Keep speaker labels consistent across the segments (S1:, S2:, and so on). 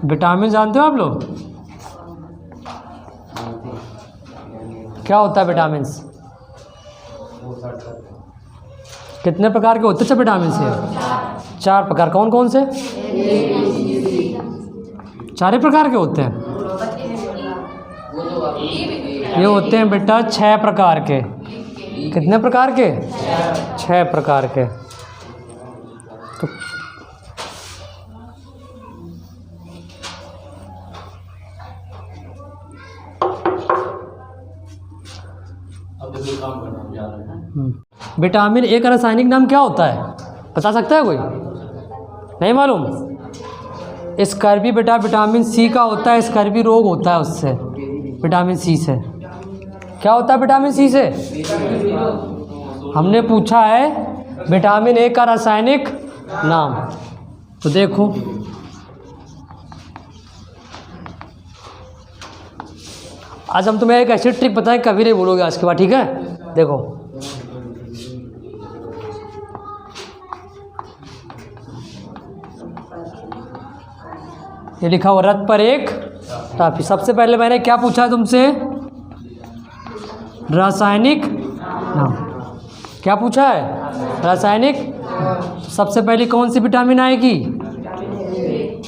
S1: Vitamin जानते हो आप लोग क्या होता है विटामिन? कितने प्रकार के होते हैं विटामिन से? 4 प्रकार। कौन कौन से? 4 ही प्रकार के होते हैं। ये होते हैं बेटा 6 प्रकार के। कितने प्रकार के? 6 प्रकार के। तो विटामिन ए का रासायनिक नाम क्या होता है? बता सकता है कोई? नहीं मालूम? स्कर्वी बेटा विटामिन सी का होता है। स्कर्वी रोग होता है उससे, विटामिन सी से। क्या होता है विटामिन सी से? हमने पूछा है विटामिन ए का रासायनिक नाम। तो देखो आज हम तुम्हें एक ऐसी ट्रिक बताएं कभी नहीं भूलोगे आज के बाद, ठीक है? देखो ये लिखा हुआ रथ पर एक टाफी। सबसे पहले मैंने क्या पूछा तुमसे? रासायनिक नाम। क्या पूछा है? रासायनिक। सबसे पहले कौन सी विटामिन आएगी?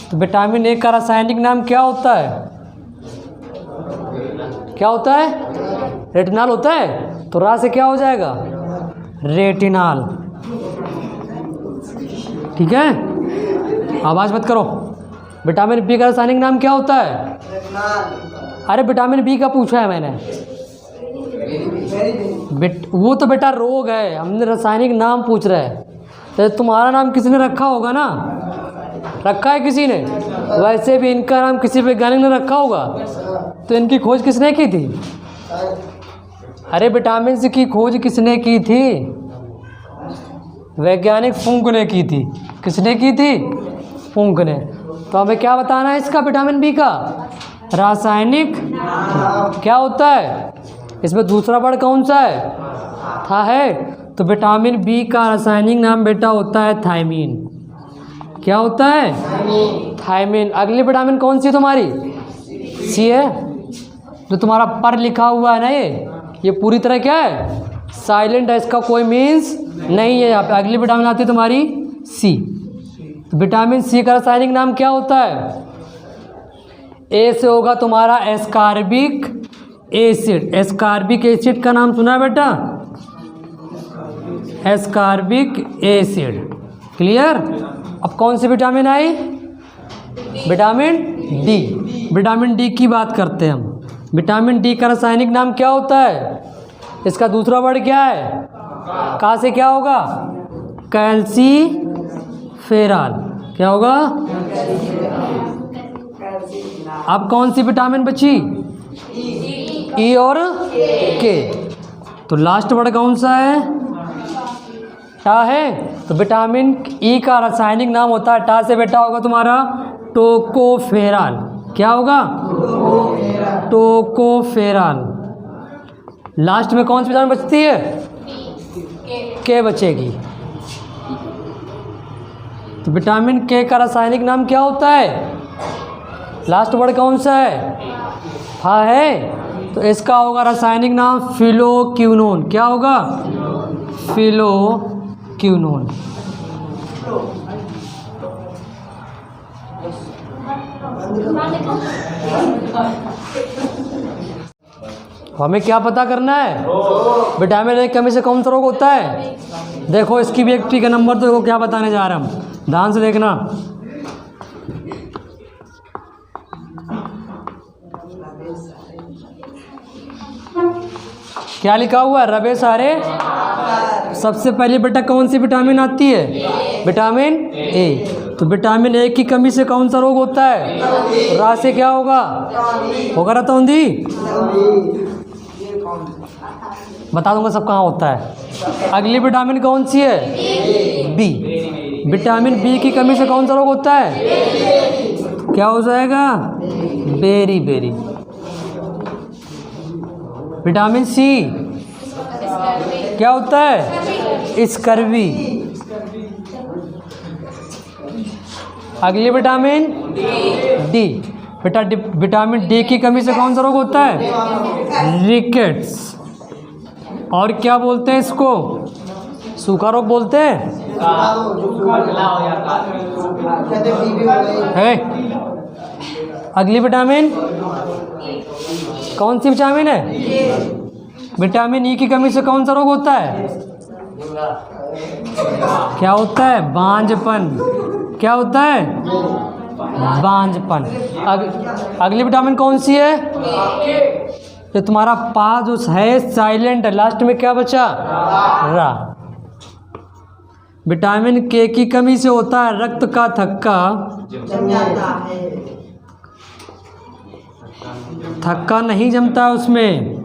S1: तो विटामिन ए का रासायनिक नाम क्या होता है? क्या होता है? रेटिनॉल होता है। तो रा से क्या हो जाएगा? रेटिनॉल। ठीक है, आवाज़ मत करो। विटामिन बी का रासायनिक नाम क्या होता है? अरे विटामिन बी का पूछा है मैंने। वो तो बेटा रोग है, हमने रासायनिक नाम पूछ रहे हैं। तो तुम्हारा नाम किसी ने रखा होगा ना? रखा है किसी ने? वैसे भी इनका नाम किसी वैज्ञानिक ने रखा होगा। तो इनकी खोज किसने की थी? अरे विटामिन सी की खोज किसने की थी? वैज्ञानिक फुंक ने की थी। किसने की थी? फुंक ने। तो हमें क्या बताना है इसका? विटामिन बी का रासायनिक क्या होता है? इसमें दूसरा वर्ड कौन सा है? था है। तो विटामिन बी का रासायनिक नाम बेटा होता है थायमीन। क्या होता है? थायमीन। अगली विटामिन कौन सी है तुम्हारी? सी है। जो तुम्हारा पर लिखा हुआ है ना, ये पूरी तरह क्या है? साइलेंट है, इसका कोई मीन्स नहीं है यहाँ पे। अगली विटामिन आती है तुम्हारी सी। तो विटामिन सी का रासायनिक नाम क्या होता है? ए से होगा तुम्हारा एस्कॉर्बिक एसिड। एस्कॉर्बिक एसिड का नाम सुना है बेटा? Ascorbic acid. क्लियर? अब कौन सी विटामिन आई? Vitamin D. विटामिन डी की बात करते हैं हम। विटामिन डी का रासायनिक नाम क्या होता है? इसका दूसरा वर्ड क्या है? का से क्या होगा? कैल्सीफेरॉल। क्या होगा? अब कौन सी विटामिन बची? ई और के। तो लास्ट वर्ड कौन सा है? टा है। तो विटामिन ई का रासायनिक नाम होता है टा से बेटा होगा तुम्हारा टोकोफेरॉल। क्या होगा? टोकोफेरॉल। लास्ट में कौन सी विटामिन बचती है? के बचेगी। तो विटामिन के का रासायनिक नाम क्या होता है? लास्ट वर्ड कौन सा है? फा है। तो इसका होगा रासायनिक नाम फिलोक्विनोन। क्या होगा? फिलोक्विनोन। हमें क्या पता करना है? विटामिन ए की कमी से कौन सा रोग होता है? देखो इसकी भी एक ट्रिक का नंबर, तो देखो क्या बताने जा रहे हैं हम, ध्यान से देखना। क्या लिखा हुआ है? रबे सारे। सबसे पहले बेटा कौन सी विटामिन आती है? Vitamin A. तो विटामिन ए की कमी से कौन सा रोग होता है? रा से क्या होगा? होगा रतौंधी। बता दूंगा सब कहाँ होता है। अगली विटामिन कौन सी है? बी। विटामिन बी की कमी से कौन सा रोग होता है? क्या हो जाएगा? Berry berry. विटामिन सी क्या होता है? स्कर्वी। अगली विटामिन डी। बेटा विटामिन डी की कमी से कौन सा रोग होता है? रिकेट्स। और क्या बोलते हैं इसको? सूखा रोग बोलते हैं। है अगली विटामिन कौन सी विटामिन है? विटामिन ई की कमी से कौन सा रोग होता है? क्या होता है? बांझपन। क्या होता है? बांझपन। अगली विटामिन कौन सी है? जो तुम्हारा पा जो है साइलेंट है, लास्ट में क्या बचा? रा। विटामिन के की कमी से होता है रक्त का थक्का। थक्का नहीं जमता है उसमें।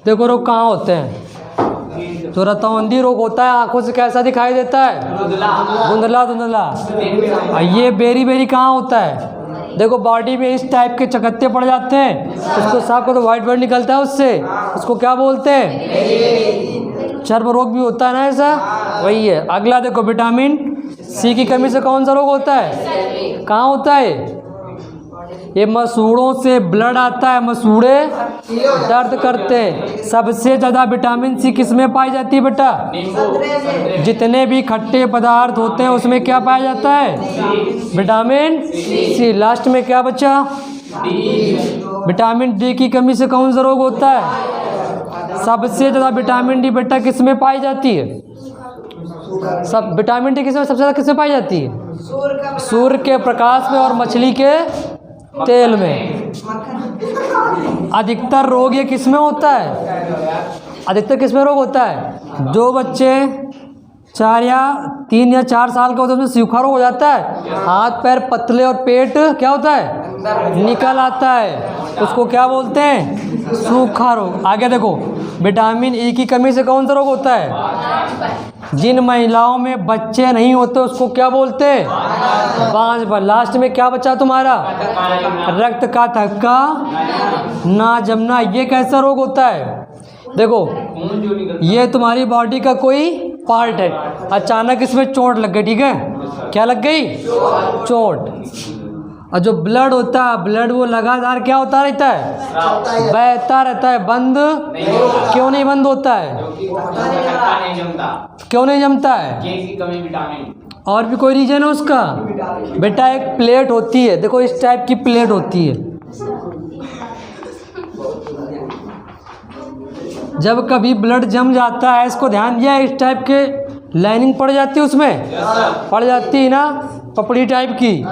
S1: देखो रोग कहाँ होते हैं? जो रतौंधी रोग होता है आंखों से कैसा दिखाई देता है? धुंधला धुंधला। और ये बेरी बेरी कहाँ होता है? देखो बॉडी में इस टाइप के चकत्ते पड़ जाते हैं, उसको साफ करो तो वाइट वाइट निकलता है उससे, उसको क्या बोलते हैं? चर्म रोग भी होता है ना ऐसा, वही है। अगला देखो विटामिन सी की कमी से कौन सा रोग होता है? कहाँ होता है? ये मसूड़ों से ब्लड आता है, मसूड़े दर्द करते हैं। सबसे ज़्यादा विटामिन सी किस में पाई जाती है बेटा? जितने भी खट्टे पदार्थ होते हैं उसमें क्या पाया जाता है? Vitamin C. लास्ट में क्या बचा? विटामिन डी की कमी से कौन सा रोग होता है? सबसे ज़्यादा विटामिन डी बेटा किस में पाई जाती है? सब विटामिन डी किस में सबसे ज़्यादा किस में पाई जाती है? सूर्य के प्रकाश में और मछली के तेल में। अधिकतर रोग ये किस में होता है? अधिकतर किस में रोग होता है? जो बच्चे 3 या 4 साल के होते हैं उसमें सूखा रोग हो जाता है, हाथ पैर पतले और पेट क्या होता है? निकल आता है, उसको क्या बोलते हैं? सूखा रोग। आगे देखो विटामिन ई की कमी से कौन सा रोग होता है? जिन महिलाओं में बच्चे नहीं होते उसको क्या बोलते हैं? बांझपन। लास्ट में क्या बचा तुम्हारा? रक्त का थक्का ना जमना। ये कैसा रोग होता है? देखो ये तुम्हारी बॉडी का कोई पार्ट है, अचानक इसमें चोट लग गई, ठीक है? क्या लग गई? चोट। और जो ब्लड होता है, ब्लड वो लगातार क्या होता रहता है? बहता रहता है। बंद क्यों नहीं बंद होता है? क्यों नहीं जमता है? और भी कोई रीजन है उसका? बेटा एक प्लेट होती है, देखो इस टाइप की प्लेट होती है। जब कभी ब्लड जम जाता है, इसको ध्यान दिया, इस टाइप के लाइनिंग पड़ जाती है, उसमें पड़ जाती है ना पपड़ी टाइप की।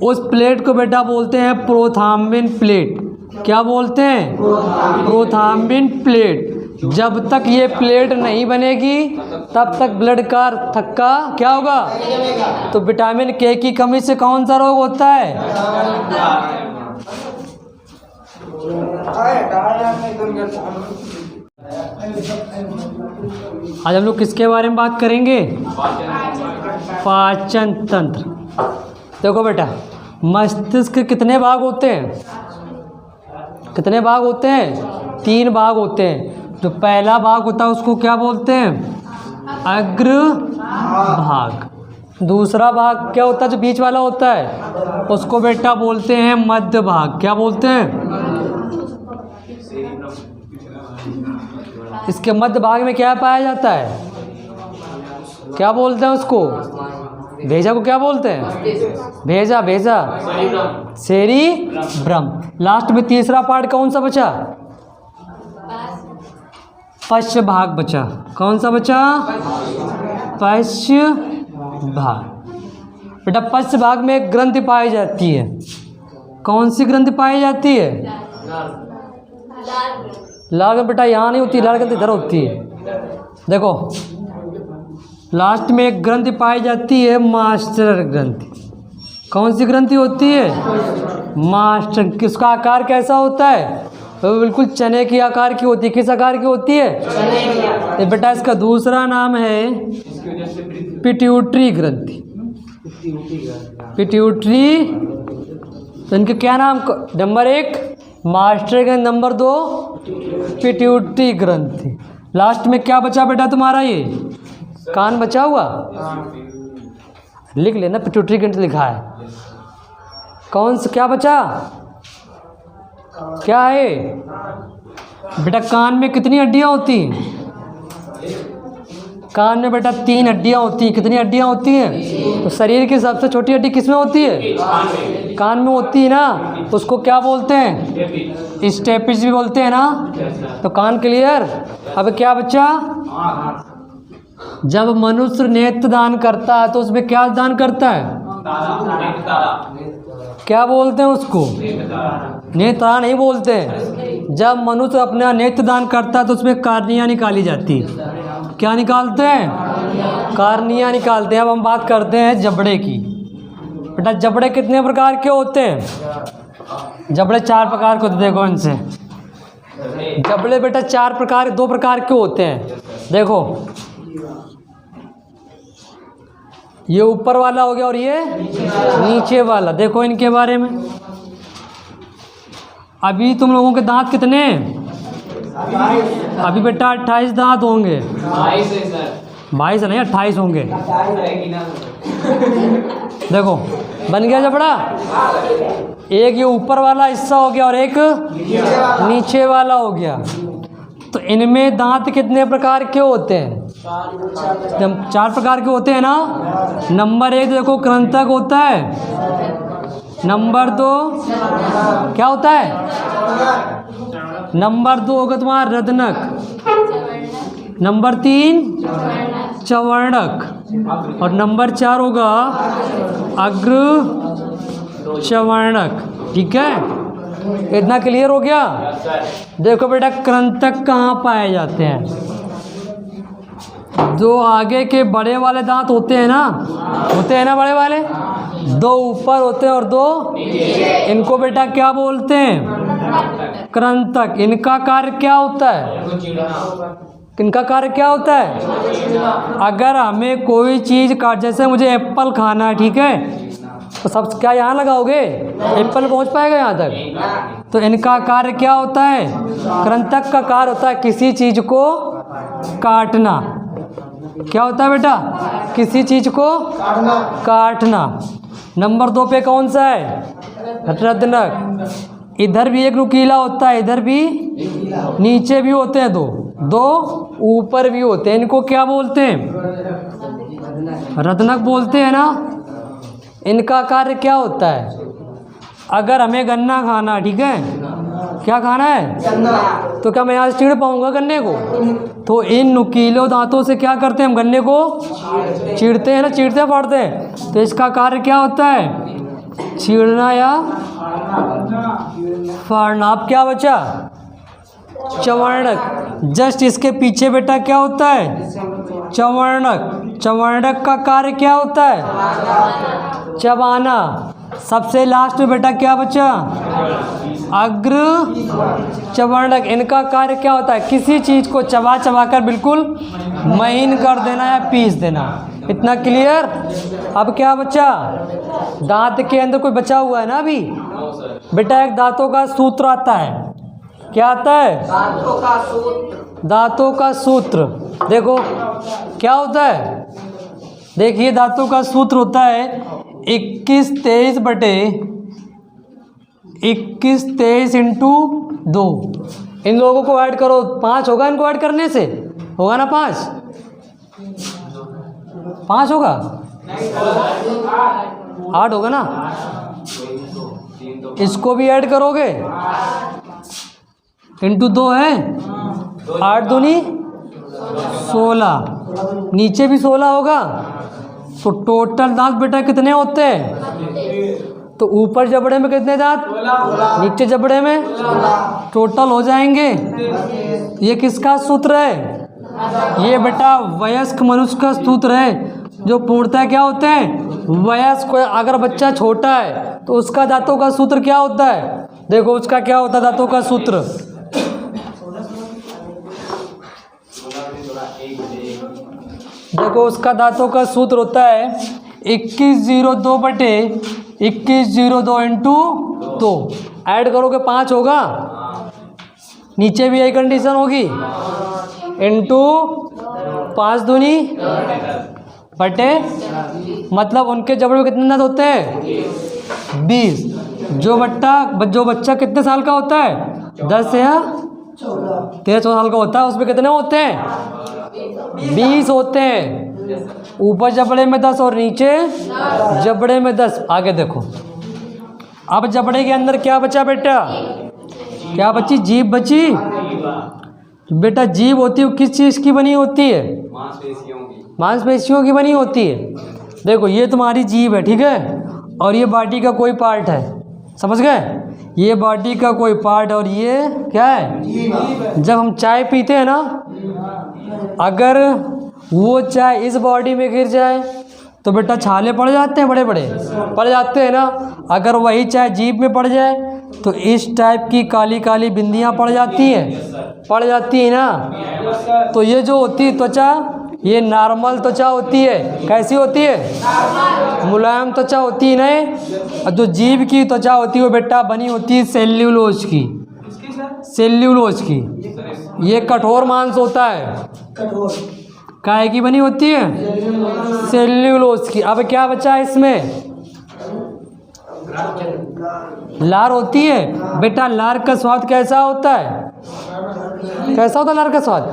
S1: उस प्लेट को बेटा बोलते हैं प्रोथ्राम्बिन प्लेट। क्या बोलते हैं? प्रोथ्राम्बिन प्लेट। जब तक ये प्लेट नहीं बनेगी तब तक ब्लड का थक्का क्या होगा? तो विटामिन के की कमी से कौन सा रोग होता है? आज हम लोग किसके बारे में बात करेंगे? पाचन तंत्र। देखो बेटा मस्तिष्क के कितने भाग होते हैं? कितने भाग होते हैं? 3 भाग होते हैं। जो पहला भाग होता है उसको क्या बोलते हैं? अग्र भाग। दूसरा भाग क्या होता है जो बीच वाला होता है? उसको बेटा बोलते हैं मध्य भाग। क्या बोलते हैं? इसके मध्य भाग में क्या पाया जाता है? क्या बोलते हैं उसको? भेजा को क्या बोलते हैं? भेजा भेजा सेरिब्रम। लास्ट में तीसरा पार्ट कौन सा बचा? पश्च भाग बचा। कौन सा बचा? पश्च भाग। बेटा पश्च भाग में एक ग्रंथि पाई जाती है। कौन सी ग्रंथि पाई जाती है? लाल बेटा यहाँ नहीं होती, लाल ग्रंथि इधर होती है। देखो लास्ट में एक ग्रंथि पाई जाती है मास्टर ग्रंथि। कौन सी ग्रंथि होती है? मास्टर। किसका आकार कैसा होता है? तो बिल्कुल चने की आकार की होती है। किस आकार की होती है? तो बेटा इसका दूसरा नाम है पिट्यूटरी ग्रंथि। पिट्यूटरी। तो इनके क्या नाम? नंबर 1 मास्टर ग्रंथि, नंबर 2 पिट्यूटरी ग्रंथि। लास्ट में क्या बचा बेटा तुम्हारा? ये कान बचा हुआ। लिख लेना, पिट्यूटरी ग्लैंड लिखा है। कौन सा क्या बचा, क्या है बेटा? कान में कितनी हड्डियाँ होती हैं? कान में बेटा 3 हड्डियाँ होती हैं। कितनी हड्डियाँ होती हैं? तो शरीर की सबसे छोटी हड्डी किस में होती है? कान में होती है ना, उसको क्या बोलते हैं? स्टेपिस भी बोलते हैं ना। तो कान क्लियर। अब क्या बच्चा? जब मनुष्य नेत्र दान करता है तो उसमें क्या दान करता है? क्या बोलते हैं उसको? नेत्र नहीं बोलते हैं। जब मनुष्य अपना नेत्र दान करता है तो उसमें कार्निया निकाली जाती है। क्या निकालते हैं? कार्निया निकालते हैं। अब हम बात करते हैं जबड़े की। बेटा जबड़े कितने प्रकार के होते हैं? जबड़े 4 प्रकार के होते हैं। देखो इनसे जबड़े बेटा 2 प्रकार के होते हैं। देखो ये ऊपर वाला हो गया और ये नीचे वाला। देखो इनके बारे में। अभी तुम लोगों के दांत कितने हैं? अभी बेटा 28 दांत होंगे। 22 नहीं 28 होंगे। देखो बन गया जबड़ा। एक ये ऊपर वाला हिस्सा हो गया और एक नीचे वाला हो गया। तो इनमें दांत कितने प्रकार के होते हैं? 4 प्रकार के होते हैं ना। नंबर 1 देखो कृंतक होता है। नंबर 2 क्या होता है? नंबर 2 होगा तुम्हारा रदनक। नंबर 3 चवर्णक। और नंबर 4 होगा अग्र चवर्णक। ठीक है, इतना क्लियर हो गया। देखो बेटा कृंतक कहाँ पाए जाते हैं? जो आगे के बड़े वाले दांत होते हैं ना बड़े वाले, 2 ऊपर होते हैं और 2 इनको बेटा क्या बोलते हैं? कृंतक। इनका कार्य क्या होता है? इनका कार्य क्या होता है? अगर हमें कोई चीज़ का, जैसे मुझे एप्पल खाना है, ठीक है, तो सब क्या यहाँ लगाओगे? एप्पल पहुँच पाएगा यहाँ तक? तो इनका कार्य क्या होता है? कृंतक का कार्य होता है किसी चीज़ को काटना। क्या होता है बेटा? किसी चीज़ को काटना। नंबर 2 पे कौन सा है? रदनक। इधर भी एक नुकीला होता है, इधर भी, नीचे भी होते हैं 2 ऊपर भी होते हैं। इनको क्या बोलते हैं? रदनक बोलते हैं ना। इनका कार्य क्या होता है? अगर हमें गन्ना खाना, ठीक है, क्या खाना है, तो क्या मैं यहाँ से चीड़ पाऊँगा गन्ने को? तो इन नुकीले दांतों से क्या करते हैं हम? गन्ने को चीड़ते हैं ना, चीड़ते फाड़ते हैं। तो इसका कार्य क्या होता है? चीड़ना या फाड़ना। अब क्या बचा? चवर्णक। जस्ट इसके पीछे बेटा क्या होता है? चवर्णक। चवर्णक का कार्य क्या होता है? चबाना। सबसे लास्ट में बेटा क्या बचा? अग्र चवर्णक। इनका कार्य क्या होता है? किसी चीज़ को चबा चबा कर बिल्कुल महीन कर देना या पीस देना। इतना क्लियर। अब क्या बचा? दांत के अंदर कोई बचा हुआ है ना अभी? बेटा एक दांतों का सूत्र आता है। क्या आता है? दांतों का सूत्र। दांतों का सूत्र देखो क्या होता है? देखिए दांतों का सूत्र होता है 21 23 इंटू 2। इन लोगों को ऐड करो, 5 होगा। इनको ऐड करने से होगा ना 5 होगा, 8 होगा ना। इसको भी ऐड करोगे, इंटू 2 है, 8 दूनी 16, नीचे भी 16 होगा। तो टोटल दांत बेटा कितने होते हैं? तो ऊपर जबड़े में कितने दांत? नीचे जबड़े में टोटल हो जाएंगे। ये किसका सूत्र है? ये बेटा वयस्क मनुष्य का सूत्र है। जो पूर्णतः क्या होते हैं? वयस्क। अगर बच्चा छोटा है तो उसका दांतों का सूत्र क्या होता है? देखो उसका क्या होता है दांतों का सूत्र। देखो उसका दांतों का सूत्र होता है 2102 इंटू 2। ऐड करोगे 5 होगा, नीचे भी यही कंडीशन होगी, इंटू 5 दूनी बटे, मतलब उनके जबड़े में कितने दांत होते हैं? 20। जो बच्चा कितने साल का होता है? 10 या 13-14 साल का होता है, उसमें कितने होते हैं? 20 होते हैं। ऊपर जबड़े में 10 और नीचे जबड़े में 10। आगे देखो, अब जबड़े के अंदर क्या बचा बेटा? क्या बची? जीभ बची। बेटा जीभ होती है किस चीज़ की बनी होती है? मांसपेशियों की बनी होती है। देखो ये तुम्हारी जीभ है, ठीक है, और ये बॉडी का कोई पार्ट है, समझ गए? ये बॉडी का कोई पार्ट और ये क्या है? जब हम चाय पीते हैं ना, अगर वो चाय इस बॉडी में गिर जाए तो बेटा छाले पड़ जाते हैं, बड़े बड़े पड़ जाते हैं ना। अगर वही चाय जीभ में पड़ जाए तो इस टाइप की काली काली बिंदियाँ पड़ जाती है ना। तो ये जो होती है त्वचा, ये नॉर्मल त्वचा होती है। कैसी होती है? मुलायम त्वचा होती है नहीं। और जो जीभ की त्वचा होती है वो बेटा बनी होती है सेल्यूलोज की। सेल्यूलोज की, ये कठोर मांस होता है। काहे की बनी होती है? सेल्यूलोज की। अब क्या बचा है इसमें? लार होती है। बेटा लार का स्वाद कैसा होता है? कैसा होता है लार का स्वाद?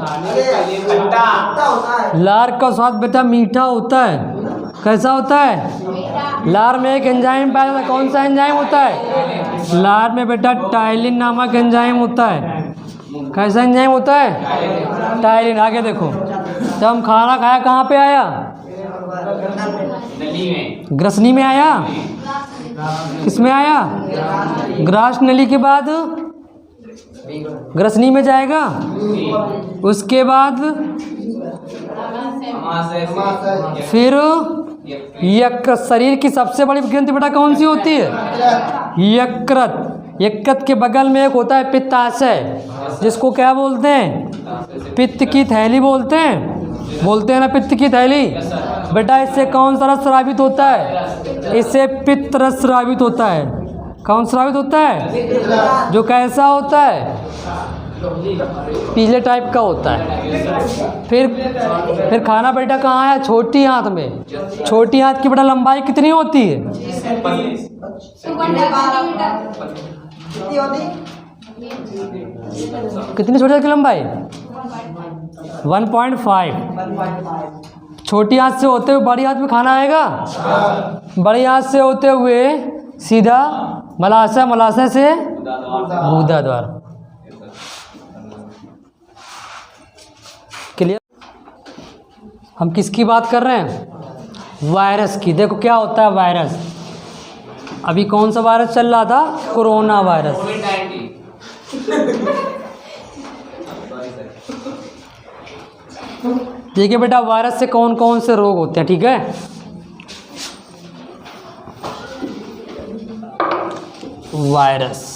S1: लार का स्वाद बेटा मीठा होता है। कैसा होता है? लार में एक एंजाइम पाया जाता है। कौन सा एंजाइम होता है? लार में बेटा टाइलिन नामक एंजाइम होता है। कैसा एंजाइम होता है? टाइलिन। आगे देखो, जब हम खाना खाया कहाँ पे आया? ग्रसनी में आया। किसमें आया? ग्रास नली के बाद ग्रसनी में जाएगा, उसके बाद फिर यकृत। शरीर की सबसे बड़ी ग्रंथि बेटा कौन सी होती है? यकृत। यकृत के बगल में एक होता है पित्ताशय, जिसको क्या बोलते हैं? पित्त की थैली बोलते हैं ना, पित्त की थैली। बेटा इससे कौन सा रस स्रावित होता है? इससे पित्त रस स्रावित होता है। कौन स्रावित होता है? जो कैसा होता है? पीले टाइप का होता है। फिर खाना बेटा कहाँ आया? छोटी आंत में। छोटी आंत की बेटा लंबाई कितनी होती है? कितनी छोटी की लंबाई? 1.5। छोटी आंत से होते हुए बड़ी आंत में खाना आएगा। बड़ी आंत से होते हुए सीधा मलाशय, मलाशय से गुदा द्वार। क्लियर? हम किसकी बात कर रहे हैं? वायरस की। देखो क्या होता है वायरस। अभी कौन सा वायरस चल रहा था? Corona virus. देखिए बेटा वायरस से कौन कौन से रोग होते हैं, ठीक है? वायरस,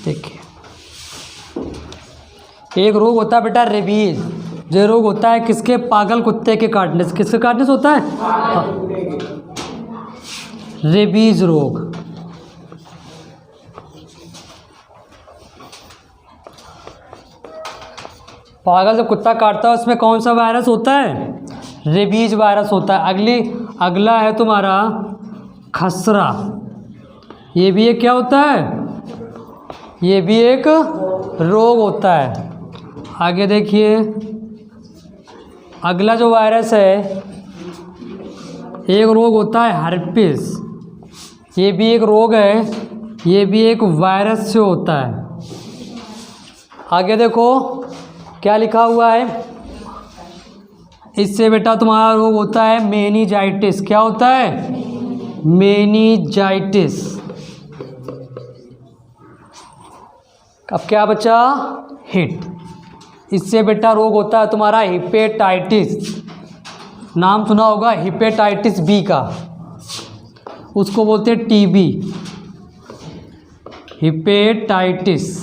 S1: देखिए एक रोग होता है बेटा रेबीज। जो रोग होता है किसके? पागल कुत्ते के काटने से। किसके काटने से होता है? रेबीज रोग। पागल जब कुत्ता काटता है उसमें कौन सा वायरस होता है? रेबीज वायरस होता है। अगला है तुम्हारा खसरा। ये भी एक क्या होता है? ये भी एक रोग होता है। आगे देखिए अगला जो वायरस है, एक रोग होता है हर्पिस। ये भी एक रोग है, ये भी एक वायरस से होता है। आगे देखो क्या लिखा हुआ है, इससे बेटा तुम्हारा रोग होता है मेनिंजाइटिस। क्या होता है? मेनिंजाइटिस। अब क्या बचा? हिट। इससे बेटा रोग होता है तुम्हारा हिपेटाइटिस। नाम सुना होगा हिपेटाइटिस बी का। उसको बोलते हैं टीबी, हिपेटाइटिस।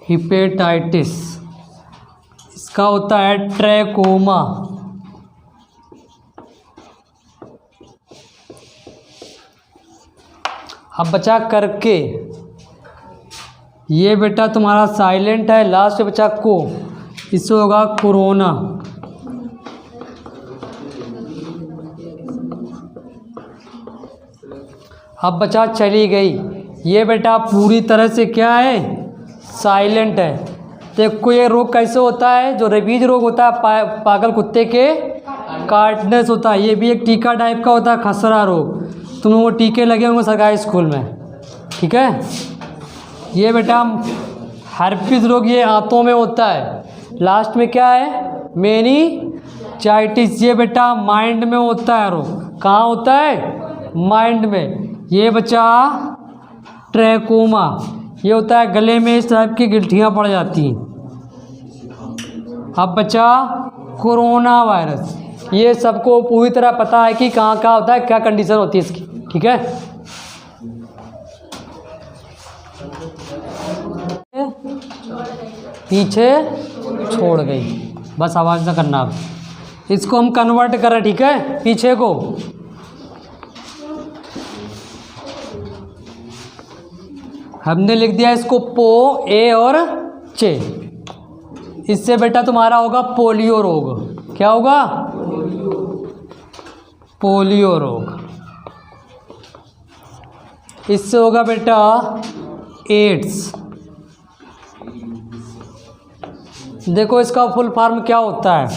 S1: हिपेटाइटिस इसका होता है ट्रैकोमा। अब बचा करके, ये बेटा तुम्हारा साइलेंट है, लास्ट बचा को, इससे होगा कोरोना। अब बचा चली गई, ये बेटा पूरी तरह से क्या है, साइलेंट है। देखो ये रोग कैसे होता है, जो रेबीज रोग होता है पागल कुत्ते के काटने से होता है, ये भी एक टीका टाइप का होता है, खसरा रोग। तुम लोगों को टीके लगे होंगे सरकारी स्कूल में, ठीक है। ये बेटा हर्पीज रोग ये आंतों में होता है। लास्ट में क्या है, मेनिंजाइटिस, ये बेटा माइंड में होता है रोग। कहाँ होता है, माइंड में। ये बचा ट्रैकोमा, ये होता है गले में इस टाइप की गिल्टियाँ पड़ जाती हैं। अब बचा कोरोना वायरस, ये सबको पूरी तरह पता है कि कहाँ कहाँ होता है, क्या कंडीशन होती है इसकी, ठीक है। पीछे छोड़ गई, बस आवाज़ ना करना। अब इसको हम कन्वर्ट करें, ठीक है, पीछे को। हमने लिख दिया इसको पो, ए और चे। इससे बेटा तुम्हारा होगा पोलियो रोग। क्या होगा, पोलियो रोग। इससे होगा बेटा एड्स। देखो इसका फुल फॉर्म क्या होता है,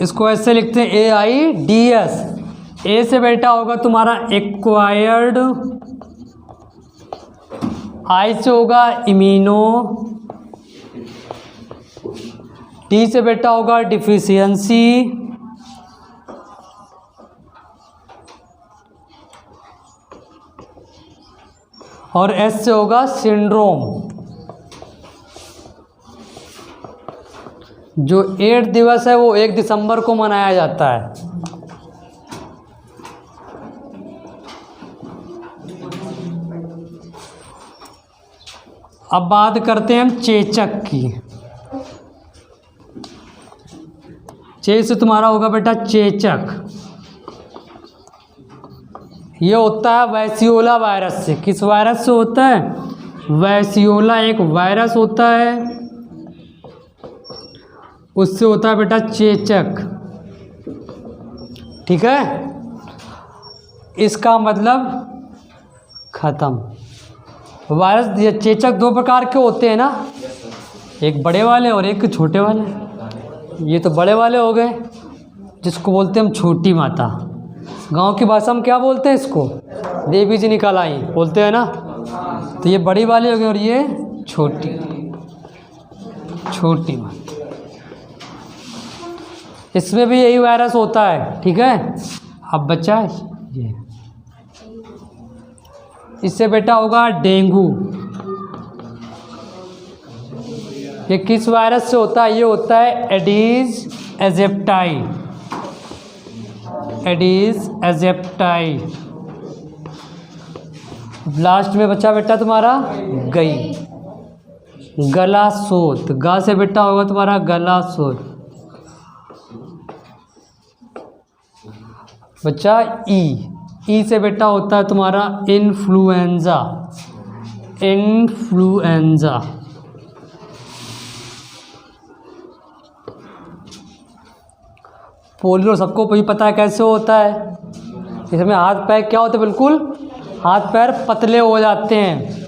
S1: इसको ऐसे लिखते हैं AIDS। ए से बेटा होगा तुम्हारा एक्वायर्ड, आई से होगा इम्यूनो, डी से बेटा होगा डिफिशियंसी, और एस से होगा सिंड्रोम। जो एड्स दिवस है वो 1 दिसंबर को मनाया जाता है। अब बात करते हैं हम चेचक की। चे से तुम्हारा होगा बेटा चेचक, ये होता है वैसियोला वायरस से। किस वायरस से होता है, वैसियोला एक वायरस होता है, उससे होता है बेटा चेचक, ठीक है। इसका मतलब खत्म। वायरस ये चेचक 2 प्रकार के होते हैं ना, एक बड़े वाले और एक छोटे वाले। ये तो बड़े वाले हो गए, जिसको बोलते हैं हम छोटी माता। गांव की भाषा में क्या बोलते हैं इसको, देवी जी निकल आई बोलते हैं ना। तो ये बड़ी वाली हो गई और ये छोटी माता। इसमें भी यही वायरस होता है, ठीक है। अब बच्चा ये, इससे बेटा होगा डेंगू। ये किस वायरस से होता है, ये होता है Aedes aegypti. Aedes aegypti. Last में बच्चा बेटा तुम्हारा गई, गला सोत। गा से बेटा होगा तुम्हारा गला सोत। बच्चा ई से बेटा होता है तुम्हारा इन्फ्लुएंजा। इन्फ्लुएंजा। पोलियो सबको भी पता है कैसे होता है, इसमें हाथ पैर क्या होते हैं, बिल्कुल हाथ पैर पतले हो जाते हैं।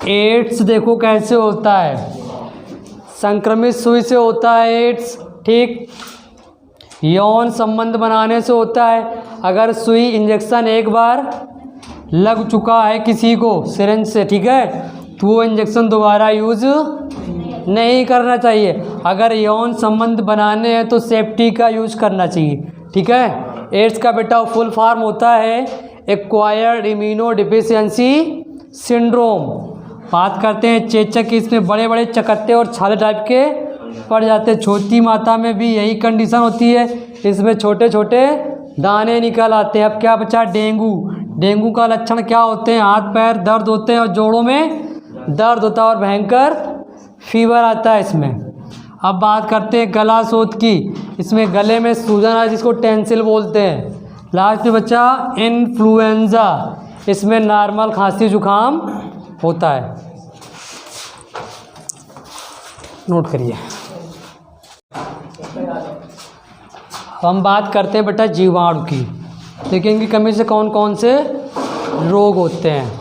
S1: एड्स देखो कैसे होता है, संक्रमित सुई से होता है एड्स, ठीक। यौन संबंध बनाने से होता है। अगर सुई इंजेक्शन एक बार लग चुका है किसी को सिरिंज से, ठीक है, तो वो इंजेक्शन दोबारा यूज़ नहीं करना चाहिए। अगर यौन संबंध बनाने हैं तो सेफ्टी का यूज करना चाहिए, ठीक है। एड्स का बेटा फुल फॉर्म होता है एक्वायर्ड इम्यूनो डिफिशियंसी सिंड्रोम। बात करते हैं चेचक की, इसमें बड़े बड़े चकत्ते और छाले टाइप के पड़ जाते हैं। छोटी माता में भी यही कंडीशन होती है, इसमें छोटे छोटे दाने निकल आते हैं। अब क्या बचा? डेंगू। डेंगू का लक्षण क्या होते हैं? हाथ पैर दर्द होते हैं और जोड़ों में दर्द होता है और भयंकर फीवर आता है इसमें। अब बात करते हैं गला शोथ की। इसमें गले में सूजन है जिसको टेंसिल बोलते हैं। लास्ट में बचा इन्फ्लुएंजा। इसमें नॉर्मल खांसी जुकाम होता है। नोट करिए। हम बात करते हैं बेटा जीवाणु की। देखिए इनकी कमी से कौन कौन से रोग होते हैं।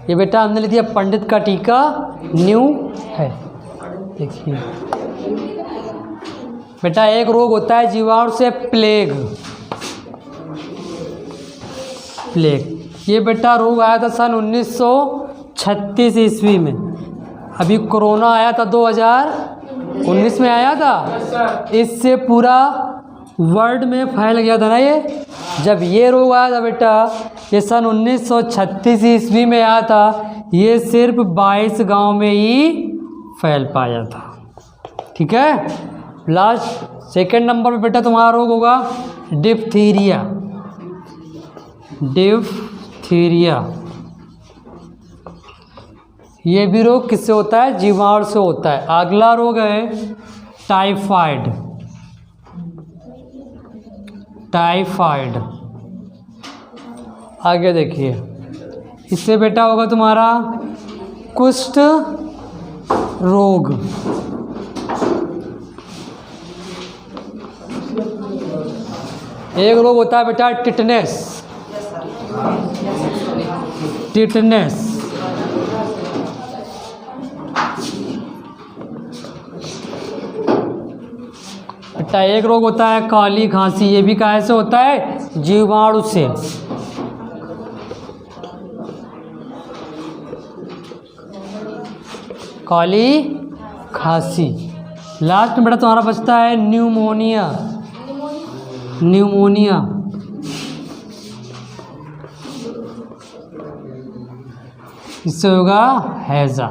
S1: ये बेटा हमने लिख दिया पंडित का टीका न्यू है। देखिए बेटा एक रोग होता है जीवाणु से, प्लेग। प्लेग ये बेटा रोग आया था सन 1936 ईस्वी में। अभी कोरोना आया था 2019 में आया था। इससे पूरा वर्ल्ड में फैल गया था ना ये। जब ये रोग आया था बेटा, ये सन 1936 ईस्वी में आया था। ये सिर्फ 22 गांव में ही फैल पाया था। ठीक है। लास्ट सेकंड नंबर पे बेटा तुम्हारा रोग होगा डिप्थीरिया। डिप्थीरिया ये भी रोग किससे होता है? जीवाणु से होता है। अगला रोग है टाइफाइड। टाइफाइड आगे देखिए, इससे बेटा होगा तुम्हारा कुष्ठ रोग। एक रोग होता है बेटा टिटनेस। टिटनेस बेटा एक रोग होता है काली खांसी। ये भी कैसे होता है? जीवाणु से। काली खांसी। लास्ट में बेटा तुम्हारा बचता है न्यूमोनिया। न्यूमोनिया इससे होगा हैजा।